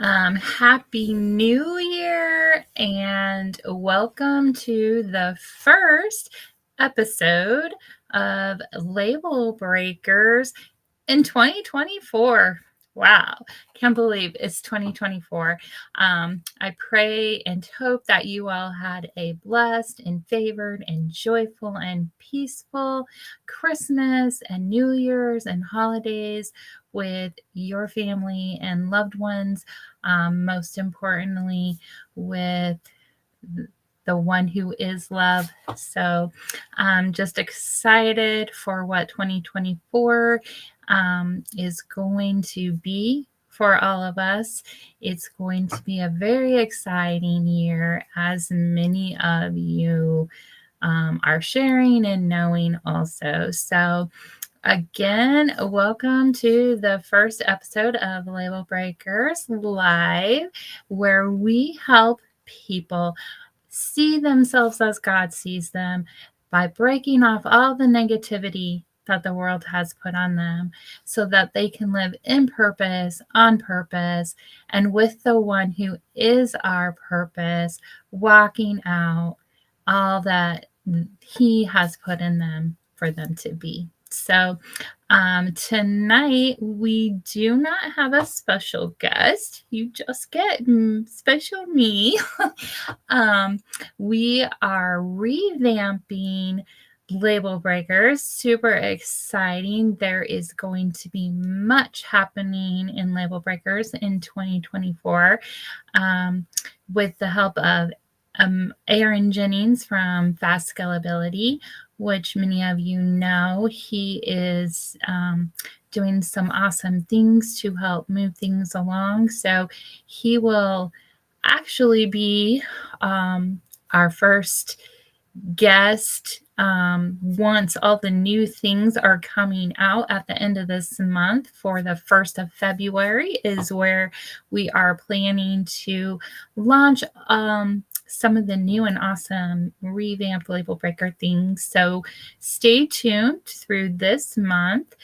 Happy New Year and welcome to the first episode of Label Breakers in 2024. Wow, can't believe it's 2024. I pray and hope that you all had a blessed and favored and joyful and peaceful Christmas and New Year's and holidays with your family and loved ones. Most importantly, with the one who is love. So I'm just excited for what 2024 is going to be for all of us. It's going to be a very exciting year, as many of you are sharing and knowing also. So again, welcome to the first episode of Label Breakers Live, where we help people see themselves as God sees them by breaking off all the negativity that the world has put on them so that they can live in purpose, on purpose, and with the one who is our purpose, walking out all that he has put in them for them to be. So tonight we do not have a special guest. You just get special me. We are revamping Label Breakers. Super exciting. There is going to be much happening in Label Breakers in 2024 with the help of Aaron Jennings from Fast Scalability, which many of you know. He is doing some awesome things to help move things along. So he will actually be our first guest once all the new things are coming out at the end of this month. For the 1st of February is where we are planning to launch some of the new and awesome revamped Label Breaker things. So stay tuned through this month.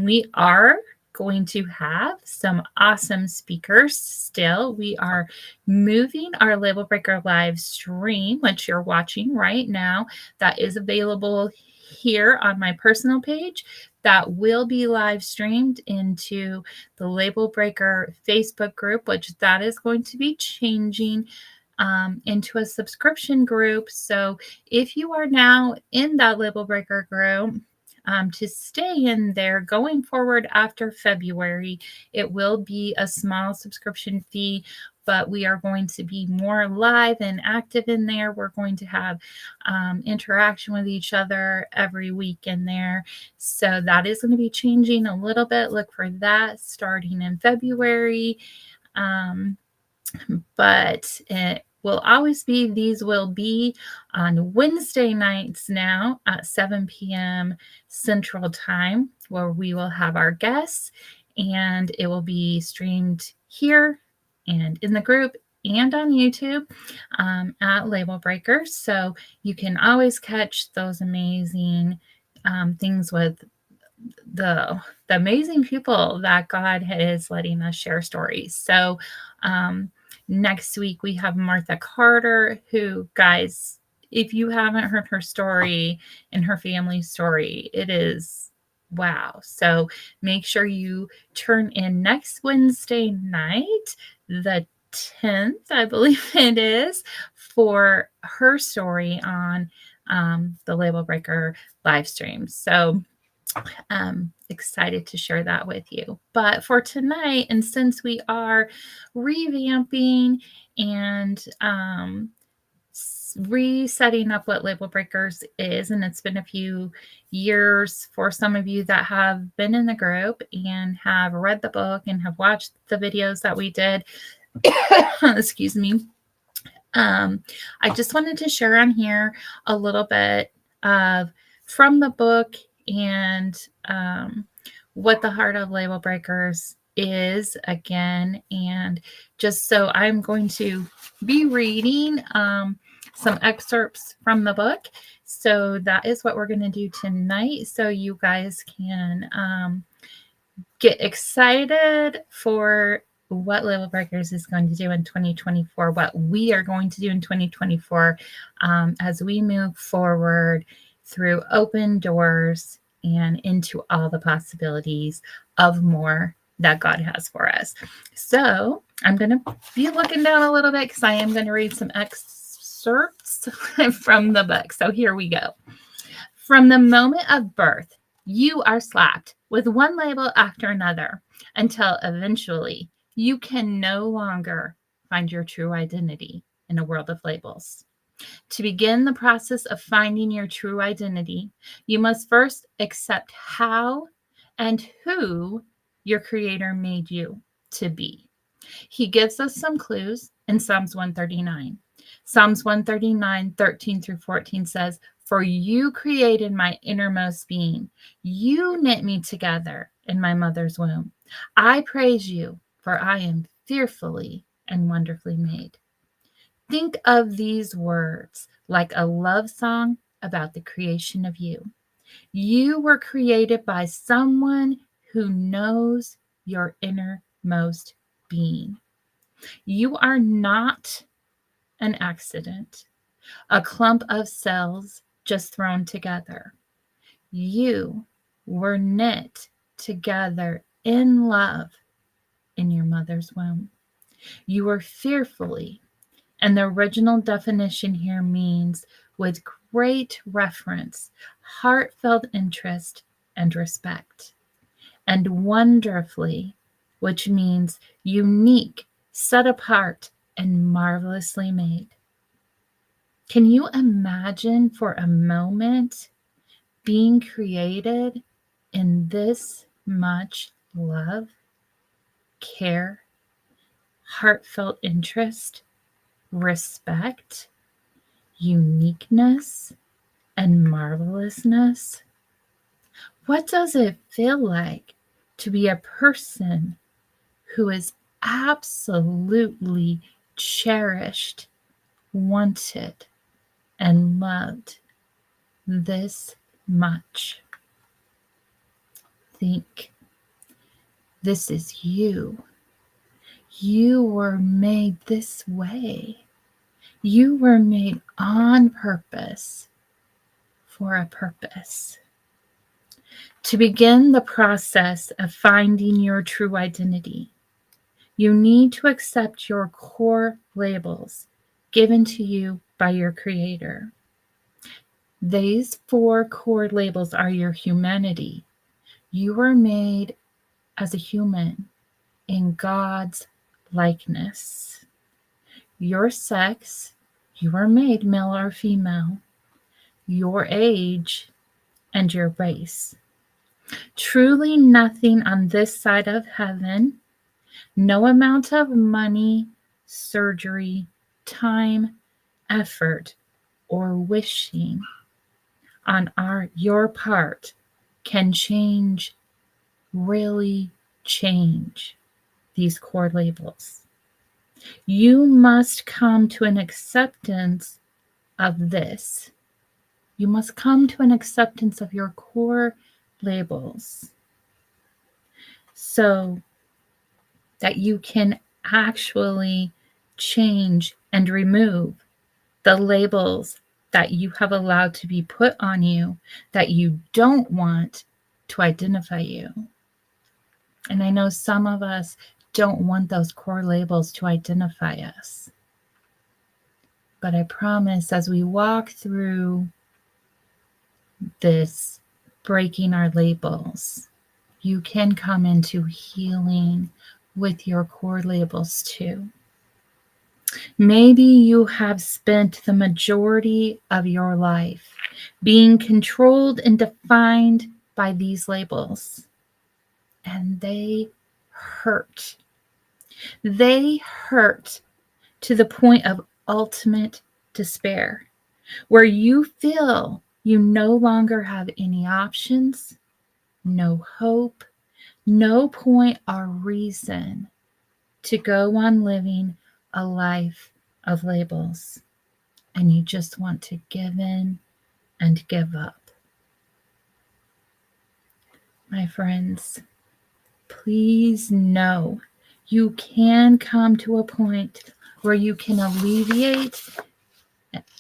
We are going to have some awesome speakers still. We are moving our Label Breaker live stream, which you're watching right now. That is available here on my personal page. That will be live streamed into the Label Breaker Facebook group, which that is going to be changing into a subscription group. So if you are now in that Label Breaker group, to stay in there going forward after February, it will be a small subscription fee, but we are going to be more live and active in there. We're going to have interaction with each other every week in there. So that is going to be changing a little bit. Look for that starting in February. But it will always be, these will be on Wednesday nights now at 7 p.m. Central Time, where we will have our guests, and it will be streamed here and in the group and on YouTube at Label Breakers. So you can always catch those amazing things with the amazing people that God is letting us share stories. So next week we have Martha Carter, who, guys, if you haven't heard her story and her family's story, it is wow. So make sure you turn in next Wednesday night, the 10th, I believe it is, for her story on the Label Breaker live stream. So excited to share that with you. But for tonight, and since we are revamping and resetting up what Label Breakers is, and it's been a few years for some of you that have been in the group and have read the book and have watched the videos that we did. Excuse me. I just wanted to share on here a little bit of from the book and what the heart of Label Breakers is again. And just so I'm going to be reading some excerpts from the book. So that is what we're going to do tonight. So you guys can get excited for what Label Breakers is going to do in 2024, what we are going to do in 2024 as we move forward through open doors and into all the possibilities of more that God has for us. So I'm going to be looking down a little bit because I am going to read some excerpts from the book. So here we go. From the moment of birth, you are slapped with one label after another until eventually you can no longer find your true identity in a world of labels. To begin the process of finding your true identity, you must first accept how and who your Creator made you to be. He gives us some clues in Psalms 139. Psalms 139, 13 through 14 says, "For you created my innermost being. You knit me together in my mother's womb. I praise you, for I am fearfully and wonderfully made." Think of these words like a love song about the creation of you. You were created by someone who knows your innermost being. You are not an accident, a clump of cells just thrown together. You were knit together in love in your mother's womb. You were fearfully, and the original definition here means with great reverence, heartfelt interest, and respect, and wonderfully, which means unique, set apart, and marvelously made. Can you imagine for a moment being created in this much love, care, heartfelt interest, respect, uniqueness, and marvelousness? What does it feel like to be a person who is absolutely cherished, wanted, and loved this much? Think, this is you. You were made this way. You were made on purpose for a purpose. To begin the process of finding your true identity, you need to accept your core labels given to you by your Creator. These 4 core labels are your humanity. You were made as a human in God's likeness. Your sex, you were made male or female. Your age, and your race. Truly nothing on this side of heaven, no amount of money, surgery, time, effort, or wishing on your part can really change these core labels. You must come to an acceptance of this. You must come to an acceptance of your core labels so that you can actually change and remove the labels that you have allowed to be put on you that you don't want to identify you. And I know some of us don't want those core labels to identify us. But I promise as we walk through this breaking our labels, you can come into healing with your core labels too. Maybe you have spent the majority of your life being controlled and defined by these labels, and they hurt. They hurt to the point of ultimate despair, where you feel you no longer have any options, no hope, no point or reason to go on living a life of labels, and you just want to give in and give up. My friends, please know you can come to a point where you can alleviate,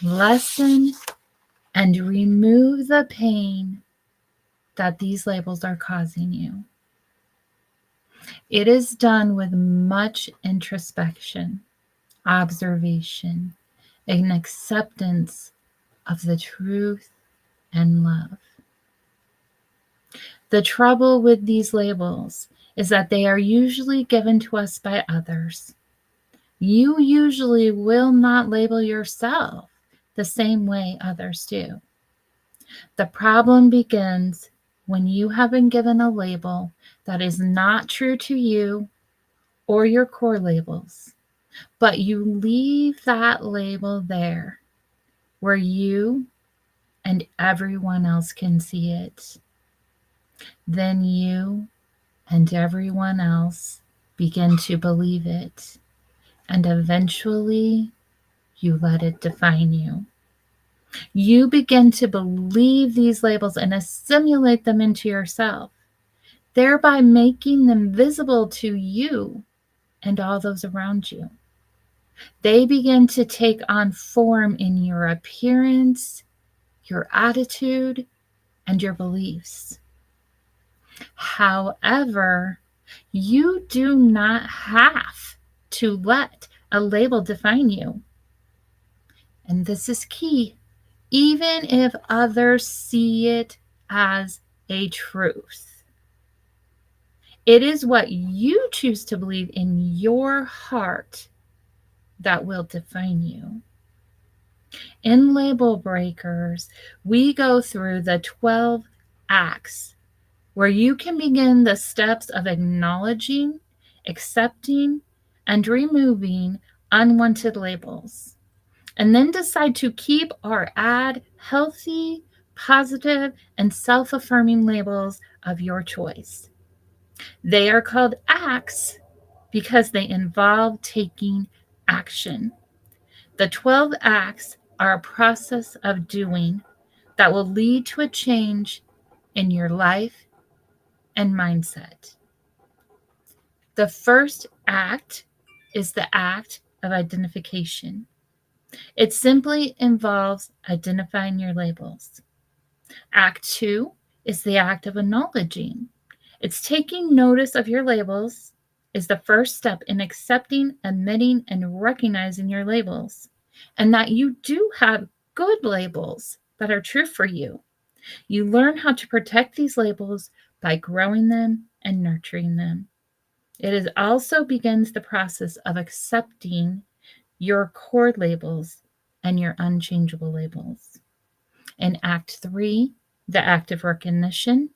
lessen, and remove the pain that these labels are causing you. It is done with much introspection, observation, and acceptance of the truth and love. The trouble with these labels is that they are usually given to us by others. You usually will not label yourself the same way others do. The problem begins when you have been given a label that is not true to you or your core labels, but you leave that label there where you and everyone else can see it. Then you and everyone else begin to believe it, and eventually you let it define you. You begin to believe these labels and assimilate them into yourself, thereby making them visible to you and all those around you. They begin to take on form in your appearance, your attitude, and your beliefs. However, you do not have to let a label define you. And this is key. Even if others see it as a truth, it is what you choose to believe in your heart that will define you. In Label Breakers, we go through the 12 acts where you can begin the steps of acknowledging, accepting, and removing unwanted labels, and then decide to keep or add healthy, positive, and self-affirming labels of your choice. They are called acts because they involve taking action. The 12 acts are a process of doing that will lead to a change in your life and mindset. The first act is the act of identification. It simply involves identifying your labels. Act 2 is the act of acknowledging. It's taking notice of your labels is the first step in accepting, admitting, and recognizing your labels, and that you do have good labels that are true for you. You learn how to protect these labels by growing them and nurturing them. It also begins the process of accepting your core labels and your unchangeable labels. In Act 3, the act of recognition,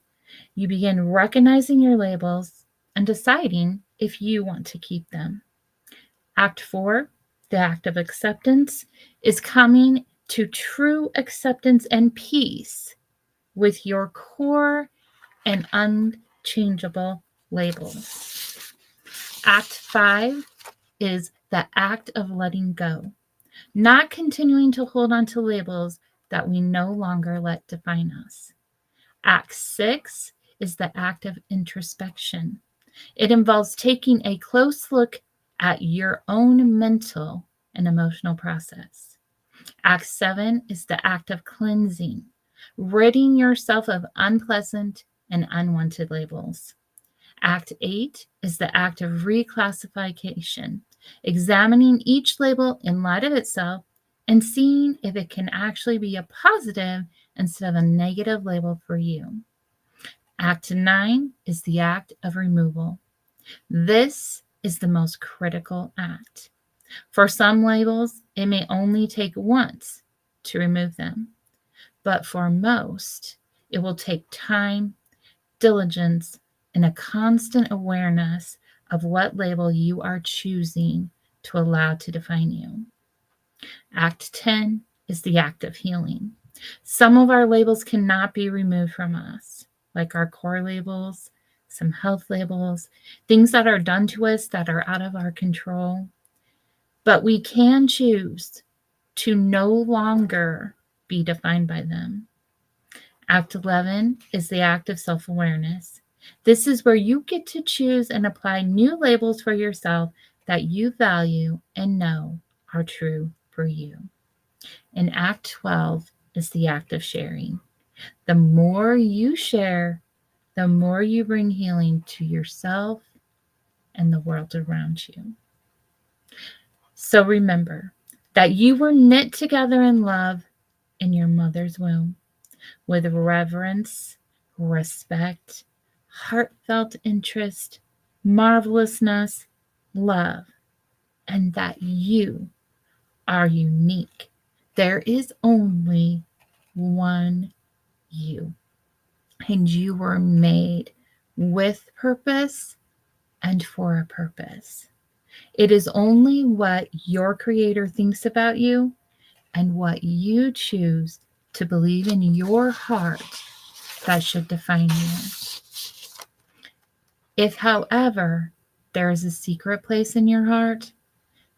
you begin recognizing your labels and deciding if you want to keep them. Act 4, the act of acceptance, is coming to true acceptance and peace with your core and unchangeable labels. Act 5 is the act of letting go, not continuing to hold on to labels that we no longer let define us. Act 6 is the act of introspection. It involves taking a close look at your own mental and emotional process. Act 7 is the act of cleansing, ridding yourself of unpleasant and unwanted labels. Act 8 is the act of reclassification, examining each label in light of itself and seeing if it can actually be a positive instead of a negative label for you. Act 9 is the act of removal. This is the most critical act. For some labels, it may only take once to remove them, but for most, it will take time, diligence, and a constant awareness of what label you are choosing to allow to define you. Act 10 is the act of healing. Some of our labels cannot be removed from us, like our core labels, some health labels, things that are done to us that are out of our control. But we can choose to no longer be defined by them. Act 11 is the act of self-awareness. This is where you get to choose and apply new labels for yourself that you value and know are true for you. And Act 12 is the act of sharing. The more you share, the more you bring healing to yourself and the world around you. So remember that you were knit together in love in your mother's womb with reverence, respect, heartfelt interest, marvelousness, love, and that you are unique. There is only one you, and you were made with purpose and for a purpose. It is only what your Creator thinks about you and what you choose to believe in your heart that should define you. If, however, there is a secret place in your heart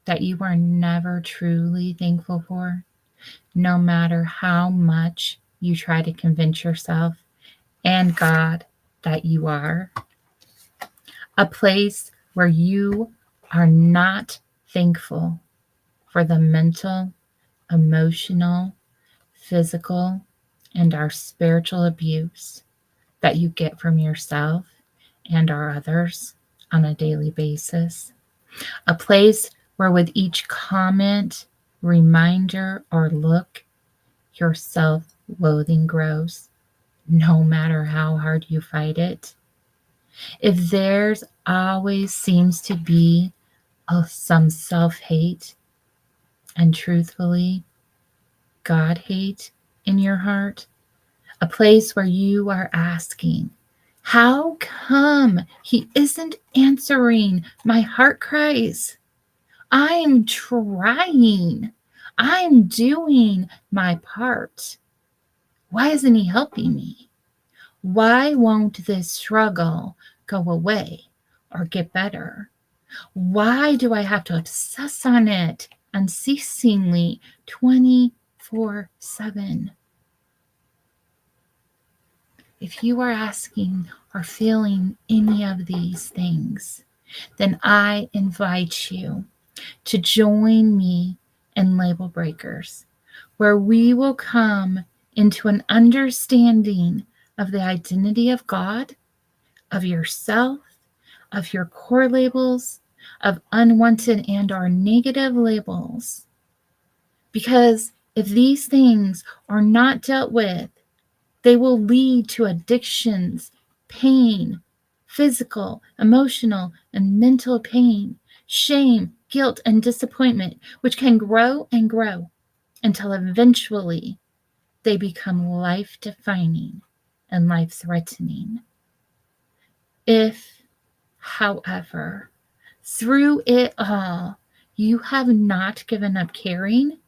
that you are never truly thankful for, no matter how much you try to convince yourself and God that you are, a place where you are not thankful for the mental, emotional, physical, and our spiritual abuse that you get from yourself and our others on a daily basis. A place where with each comment, reminder, or look, your self-loathing grows, no matter how hard you fight it. If there's always seems to be some self-hate and truthfully God hate in your heart, a place where you are asking, how come he isn't answering my heart cries? I'm trying. I'm doing my part. Why isn't he helping me? Why won't this struggle go away or get better? Why do I have to obsess on it unceasingly 24/7? If you are asking or feeling any of these things, then I invite you to join me in Label Breakers, where we will come into an understanding of the identity of God, of yourself, of your core labels, of unwanted and or negative labels. Because if these things are not dealt with, they will lead to addictions, pain, physical, emotional, and mental pain, shame, guilt, and disappointment, which can grow and grow until eventually they become life-defining and life-threatening. If, however, through it all, you have not given up caring,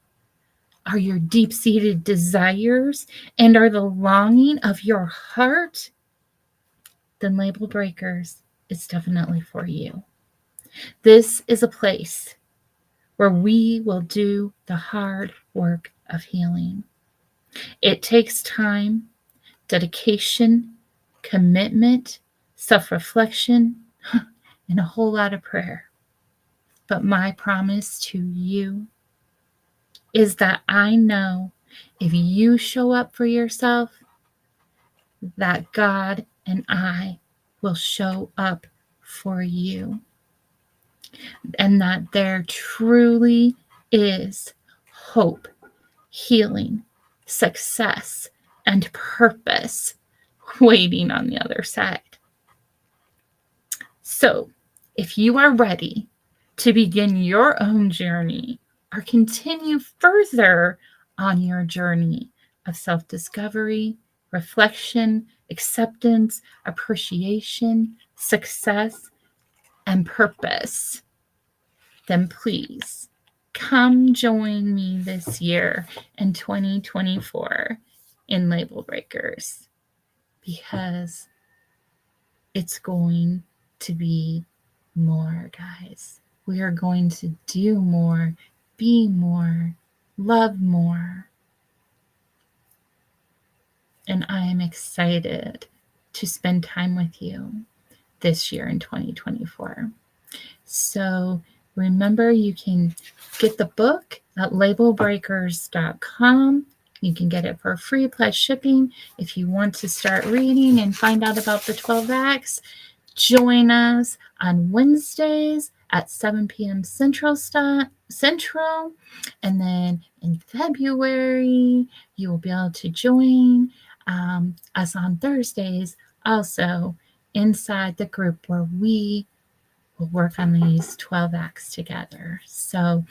are your deep-seated desires and are the longing of your heart, then Label Breakers is definitely for you. This is a place where we will do the hard work of healing. It takes time, dedication, commitment, self-reflection, and a whole lot of prayer. But my promise to you is that I know if you show up for yourself, that God and I will show up for you. And that there truly is hope, healing, success, and purpose waiting on the other side. So, if you are ready to begin your own journey or continue further on your journey of self-discovery, reflection, acceptance, appreciation, success, and purpose, then please come join me this year in 2024 in Label Breakers, because it's going to be more, guys. We are going to do more, be more, love more. And I am excited to spend time with you this year in 2024. So remember, you can get the book at labelbreakers.com. You can get it for free plus shipping. If you want to start reading and find out about the 12 acts, join us on Wednesdays at 7 p.m. Central. And then in February, you will be able to join us on Thursdays also inside the group where we will work on these 12 acts together. So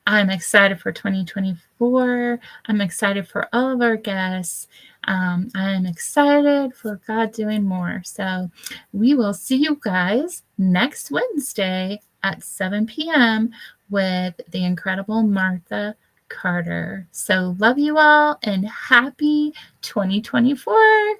I'm excited for 2024. I'm excited for all of our guests. I'm excited for God doing more. So we will see you guys next Wednesday at 7 p.m. with the incredible Martha Carter. So love you all and happy 2024.